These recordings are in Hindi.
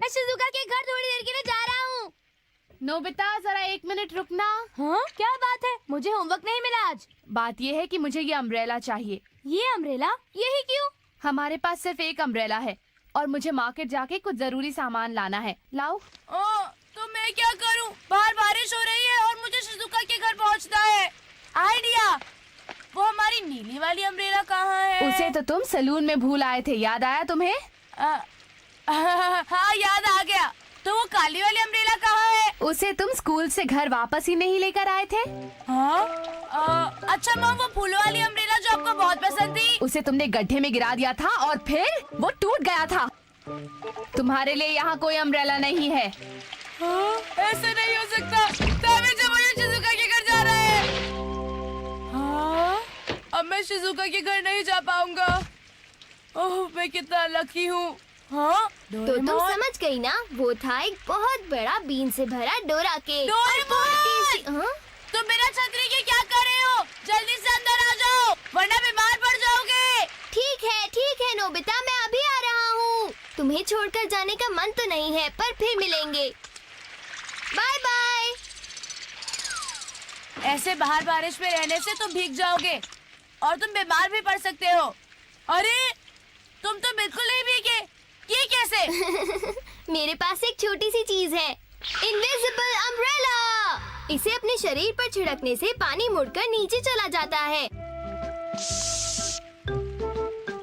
मैं शिजुका के घर थोड़ी देर के लिए जा रहा हूँ। नोबिता जरा 1 मिनट रुकना। हाँ क्या बात है? मुझे होमवर्क नहीं मिला आज। बात ये है कि मुझे ये अम्ब्रेला चाहिए। ये अम्ब्रेला? यही क्यों? हमारे पास सिर्फ एक अम्ब्रेला है और मुझे मार्केट जाके कुछ जरूरी सामान लाना है। लाओ। तो मैं क्या करूं? बाहर बारिश हो रही है और मुझे शिजुका के घर पहुंचना है। आइडिया! वो हमारी नीली वाली अम्ब्रेला कहाँ है? उसे तो तुम सलून में भूल आए थे, याद आया तुम्हें? हाँ याद आ गया। तो वो काली वाली अम्ब्रेला कहाँ है? उसे तुम स्कूल से घर वापस ही नहीं लेकर आए थे? हाँ? अच्छा मॉम, वो फूलों वाली अम्ब्रेला जो आपको बहुत पसंद थी। उसे तुमने गड्ढे में गिरा दिया था और फिर वो टूट गया था। तुम्हारे लिए यहाँ कोई अम्ब्रेला नहीं है। ऐसा नहीं हो सकता। तभी जब मुझे शिजुका के घर जा रहा है। हाँ? अब मैं शिजुका के घर नहीं जा पाऊंगा। ओह, मैं कितना लकी हूँ। हाँ? तो तुम समझ गई ना? वो था एक बहुत बड़ा बीन से भरा डोरा केक। डोरेमोन! हाँ? तुम बिना छतरी के क्या कर रहे हो? जल्दी से अंदर आ जाओ, वरना बीमार पड़ जाओगे। ठीक है नोबिता, मैं अभी आ रहा हूँ। तुम्हें छोड़कर जाने का मन तो नहीं है, पर फिर मिलेंगे। Bye bye. ऐसे बाहर बारिश में रहने से तुम भीग जाओगे और तुम बीमार भी पड़ सकते हो। अरे तुम तो बिल्कुल नहीं भीगे। ये कैसे? मेरे पास एक छोटी सी चीज है, इनविजिबल अम्ब्रेला। इसे अपने शरीर पर छिड़कने से पानी मुड़कर नीचे चला जाता है।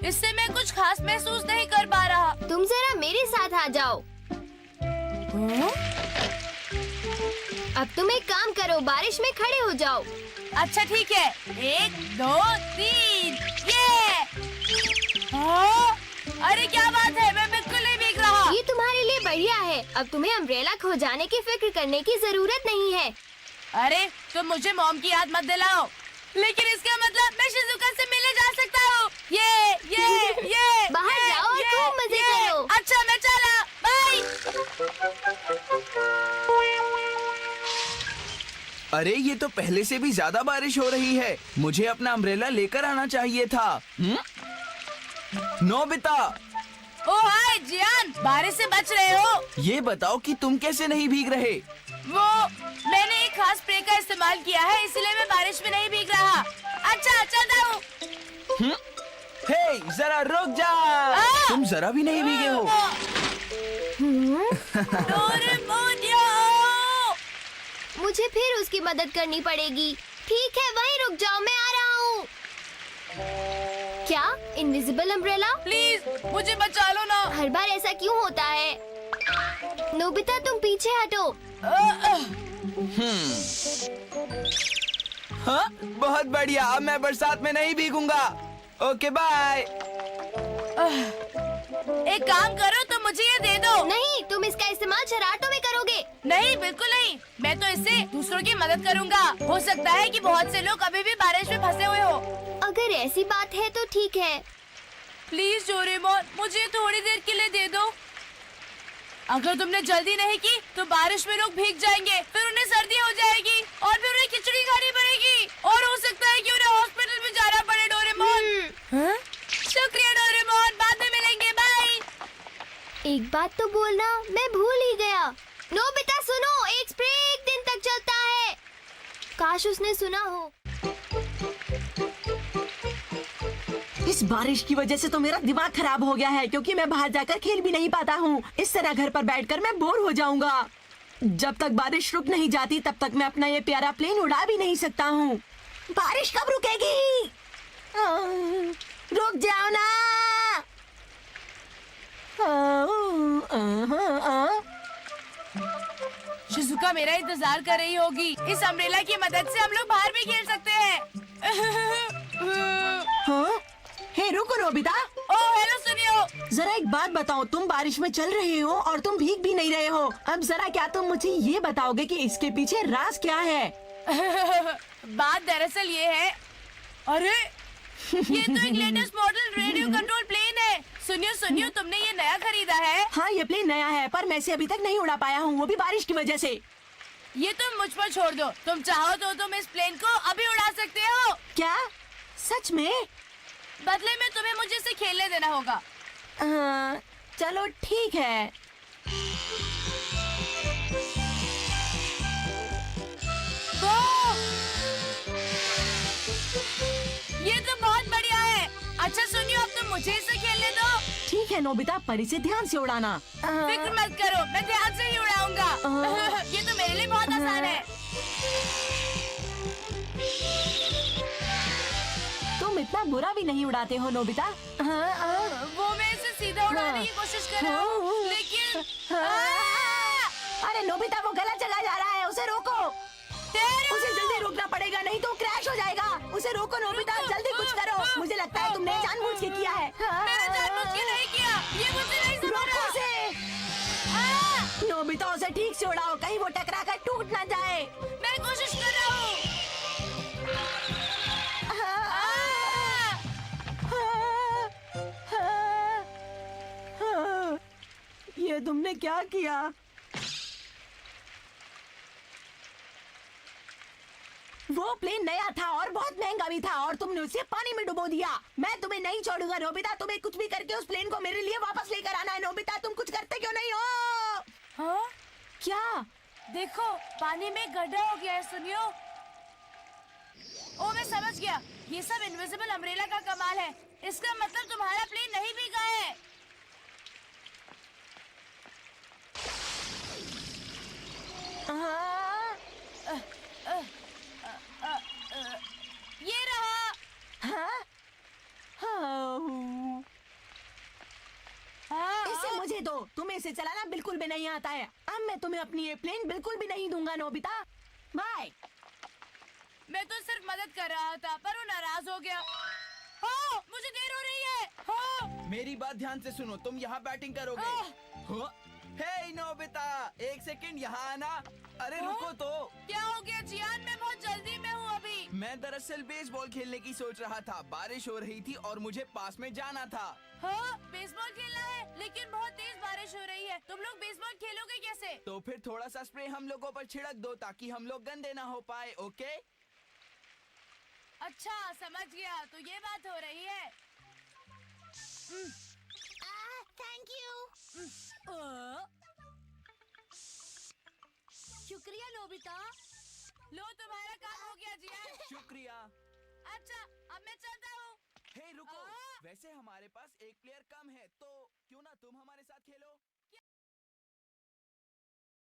इससे मैं कुछ खास महसूस नहीं कर पा रहा। तुम जरा मेरे साथ आ जाओ। अब तुम एक काम करो, बारिश में खड़े हो जाओ। अच्छा ठीक है, 1 2 3 ये। हाँ? अरे क्या बात है, मैं बिल्कुल नहीं भीग रहा। ये तुम्हारे लिए बढ़िया है। अब तुम्हें अम्ब्रेला खो जाने की फिक्र करने की जरूरत नहीं है। अरे तुम मुझे मॉम की याद मत दिलाओ। लेकिन इसका मतलब मैं शिजुका से मिलने जा सकता हूँ। ये बाहर जाओ और खूब मजे करो। अच्छा मैं चला, बाय। अरे ये तो पहले से भी ज्यादा बारिश हो रही है। मुझे अपना अम्ब्रेला लेकर आना चाहिए था। नोबिता, ओ हाय जियान, बारिश से बच रहे हो? ये बताओ कि तुम कैसे नहीं भीग रहे? वो मैंने एक खास स्प्रे का इस्तेमाल किया है, इसलिए मैं बारिश में नहीं भीग रहा। अच्छा चलता हूँ। हे, जरा रुक जा। तुम जरा भी नहीं भीगे हो। डोरेमोन, मुझे फिर उसकी मदद करनी पड़ेगी। ठीक है, वहीं रुक जाओ, मैं आ रहा हूँ। क्या इनविजिबल अम्ब्रेला? प्लीज मुझे बचा लो ना। हर बार ऐसा क्यों होता है? नोबिता तुम पीछे हटो। हाँ, बहुत बढ़िया। अब मैं बरसात में नहीं भीगूंगा। Okay bye. एक काम करो, तुम मुझे ये दे दो। नहीं, तुम इसका इस्तेमाल शरारतों में करोगे। नहीं बिल्कुल नहीं, मैं तो इससे दूसरों की मदद करूंगा। हो सकता है कि बहुत से लोग अभी भी बारिश में फंसे हुए हो। अगर ऐसी बात है तो ठीक है। प्लीज डोरेमोन, मुझे थोड़ी देर के लिए दे दो। अगर तुमने जल्दी नहीं की तो बारिश में लोग भीग जाएंगे, फिर उन्हें सर्दी हो जाएगी और फिर उन्हें खिचड़ी खानी पड़ेगी और हो सकता है कि उन्हें हॉस्पिटल में जाना पड़े। डोरेमोन, शुक्रिया डोरेमोन, बाद में मिलेंगे, बाय। एक बात तो बोलना मैं भूल ही गया। नोबिता सुनो, एक स्प्रे 1 दिन तक चलता है। काश उसने सुना हो। इस बारिश की वजह से तो मेरा दिमाग खराब हो गया है, क्योंकि मैं बाहर जाकर खेल भी नहीं पाता हूँ। इस तरह घर पर बैठकर मैं बोर हो जाऊंगा। जब तक बारिश रुक नहीं जाती तब तक मैं अपना ये प्यारा प्लेन उड़ा भी नहीं सकता हूँ। बारिश कब रुकेगी? रुक जाओ ना। शिजुका मेरा इंतजार कर रही होगी। इस अम्ब्रेला की मदद से हम लोग बाहर भी खेल सकते हैं। हाँ? हे रुको नोबिता, ओह हेलो, सुनियो। जरा एक बात बताओ, तुम बारिश में चल रहे हो और तुम भीग भी नहीं रहे हो। अब जरा क्या तुम मुझे ये बताओगे कि इसके पीछे राज क्या है? बात दरअसल ये है, अरे ये तो एक latest model radio control plane है। सुनियो, तुमने ये नया खरीदा है? हाँ, ये प्लेन नया है, पर मैं इसे अभी तक नहीं उड़ा पाया हूँ, वो भी बारिश की वजह से। ये तुम मुझ पर छोड़ दो। तुम चाहो तो तुम इस प्लेन को अभी उड़ा सकते हो। क्या? सच में? बदले में तुम्हें मुझे इसे खेलने देना होगा। चलो ठीक है। वाह! ये तो बहुत बढ़िया है। अच्छा सुनियो, अब तुम मुझे इसे खेलने दो। ठीक है नोबिता, पर इसे ध्यान से उड़ाना। फिक्र मत करो, मैं ध्यान से ही उड़ाऊंगा। ये तो मेरे लिए बहुत आसान है। तुम इतना बुरा भी नहीं उड़ाते हो नोबिता। वो मैं इसे सीधा उड़ाने की कोशिश कर रहा हूँ, लेकिन अरे नोबिता, वो गलत जगह जा रहा है, उसे रोको। तेरा उसे जल्दी रोकना पड़ेगा, नहीं तो क्रैश हो जाएगा। उसे रोको नोबिता, जल्दी कुछ करो। मुझे लगता है तुमने जानबूझ के किया है। मैंने जानबूझ के नहीं किया, ये मुझसे नहीं रोको सुना। उसे। नोबिता, उसे ठीक से उड़ाओ, कहीं वो टकरा कर टूट ना जाए। मैं कोशिश कर रहा हूँ। ये तुमने क्या किया? वो प्लेन नया था और बहुत महंगा भी था और तुमने उसे पानी में डुबो दिया। मैं तुम्हें नहीं छोड़ूंगा नोबिता, तुम्हें कुछ भी करके उस प्लेन को मेरे लिए वापस लेकर आना है। नोबिता, तुम कुछ करते क्यों नहीं हो? हाँ? क्या? देखो, पानी में गड्ढा हो गया है, सुनियो। ओ, मैं समझ गया। ये सब इनविजिबल अम्ब्रेला का कमाल है। इसका मतलब तुम्हारा प्लेन नहीं भीगा है। ये रहा। हाँ? हाँ। इसे मुझे दो, तुम्हें इसे चलाना बिल्कुल भी नहीं आता है। अब मैं तुम्हें अपनी ये प्लेन बिल्कुल भी नहीं दूंगा नोबिता। बाय। मैं तो सिर्फ मदद कर रहा था, पर वो नाराज हो गया। हाँ, मुझे देर हो रही है। हाँ। मेरी बात ध्यान से सुनो, तुम यहाँ बैटिंग करोगे। हाँ? हे नोबिता, एक सेकंड यहाँ आना। अरे रुको तो। क्या हो गया जियान? मैं बहुत जल्दी में हूँ अभी। मैं दरअसल बेसबॉल खेलने की सोच रहा था। बारिश हो रही थी और मुझे पास में जाना था। हाँ, बेसबॉल खेलना है, लेकिन बहुत तेज बारिश हो रही है। तुम लोग बेसबॉल खेलोगे कैसे? तो फिर थोड़ा सा स्प्रे हम लोगों पर छिड़क दो ताकि हम लोग गंदे ना हो पाए। ओके? अच्छा, समझ गया। तो ये बात हो रही है। Thank you. शुक्रिया नोबिता। लो, तुम्हारा काम हो गया जियान। शुक्रिया। अच्छा, अब मैं चलता हूँ। हे रुको, वैसे हमारे पास एक प्लेयर कम है, तो क्यों ना तुम हमारे साथ खेलो?